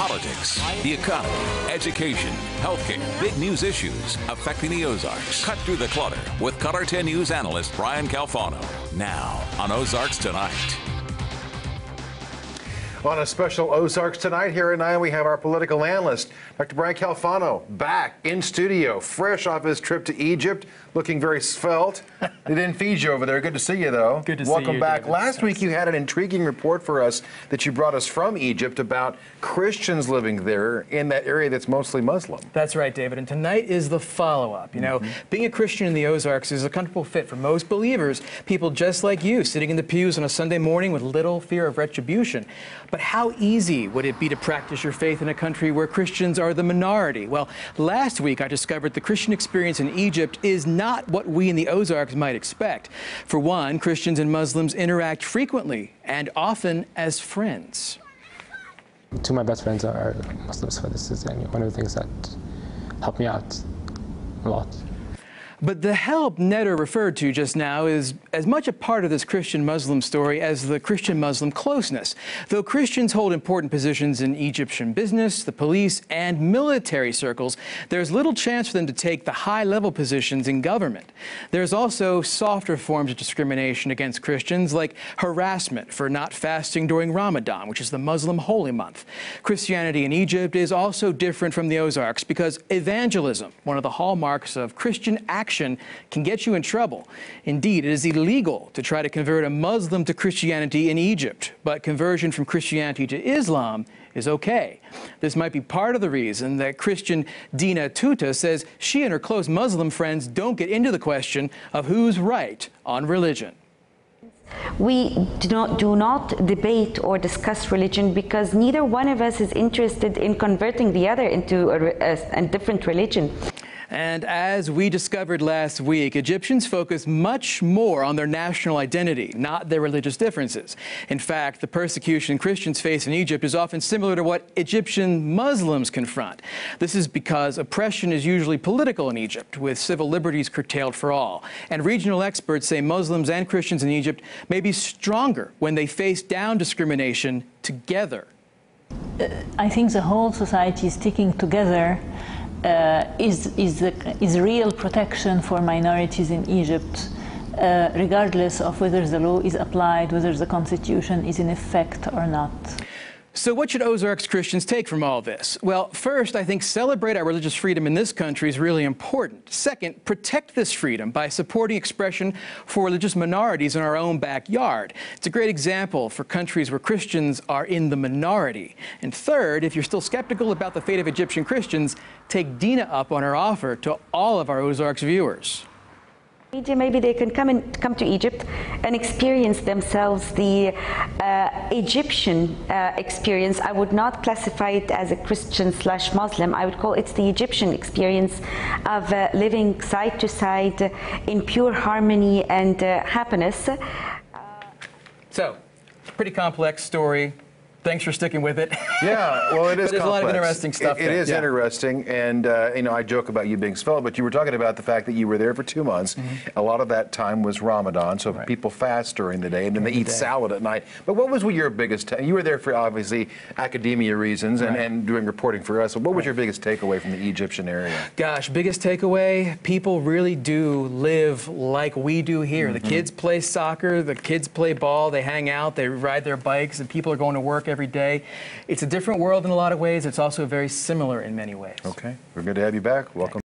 politics, the economy, education, healthcare, big news issues affecting the Ozarks. Cut through the clutter with Color 10 News analyst Brian Calfano. Now on Ozarks Tonight. On a special Ozarks Tonight here at 9, we have our political analyst, Dr. Brian Calfano, back in studio, fresh off his trip to Egypt, looking very svelte. They didn't feed you over there. Good to see you, though. Good to see you. Welcome back. David. Last week you had an intriguing report for us that you brought us from Egypt about Christians living there in that area that's mostly Muslim. That's right, David. And tonight is the follow-up. You know, being a Christian in the Ozarks is a comfortable fit for most believers, people just like you, sitting in the pews on a Sunday morning with little fear of retribution. But how easy would it be to practice your faith in a country where Christians are the minority? Well, last week I discovered the Christian experience in Egypt is not what we in the Ozarks might expect. For one, Christians and Muslims interact frequently and often as friends. Two of my best friends are Muslims, so this is one of the things that helped me out a lot. But the help Nader referred to just now is as much a part of this Christian-Muslim story as the Christian-Muslim closeness. Though Christians hold important positions in Egyptian business, the police, and military circles, there's little chance for them to take the high-level positions in government. There's also softer forms of discrimination against Christians, like harassment for not fasting during Ramadan, which is the Muslim holy month. Christianity in Egypt is also different from the Ozarks because evangelism, one of the hallmarks of Christian action, can get you in trouble. Indeed, it is illegal to try to convert a Muslim to Christianity in Egypt, but conversion from Christianity to Islam is okay. This might be part of the reason that Christian Dina Tuta says she and her close Muslim friends don't get into the question of who's right on religion. We do not debate or discuss religion because neither one of us is interested in converting the other into a different religion. And as we discovered last week, Egyptians focus much more on their national identity, not their religious differences. In fact, the persecution Christians face in Egypt is often similar to what Egyptian Muslims confront. This is because oppression is usually political in Egypt, with civil liberties curtailed for all. And regional experts say Muslims and Christians in Egypt may be stronger when they face down discrimination together. I think the whole society sticking together is real protection for minorities in Egypt, regardless of whether the law is applied, whether the constitution is in effect or not. So what should Ozarks Christians take from all this? Well, first, I think celebrate our religious freedom in this country is really important. Second, protect this freedom by supporting expression for religious minorities in our own backyard. It's a great example for countries where Christians are in the minority. And third, if you're still skeptical about the fate of Egyptian Christians, take Dina up on her offer to all of our Ozarks viewers. Maybe they can come to Egypt and experience themselves the Egyptian experience. I would not classify it as a Christian/Muslim. I would call it the Egyptian experience of living side to side in pure harmony and happiness. So, pretty complex story. Thanks for sticking with it. Yeah, well, it is but there's complex. A lot of interesting stuff It is interesting, and you know, I joke about you being svelte, but you were talking about the fact that you were there for 2 months. A lot of that time was Ramadan, so people fast during the day, and then they eat salad at night. But what was your biggest, you were there for obviously academia reasons and doing reporting for us, so what was your biggest takeaway from the Egyptian area? Gosh, biggest takeaway, people really do live like we do here. The kids play soccer, the kids play ball, they hang out, they ride their bikes, and people are going to work every day. It's a different world in a lot of ways. It's also very similar in many ways. Okay. We're good to have you back. Welcome.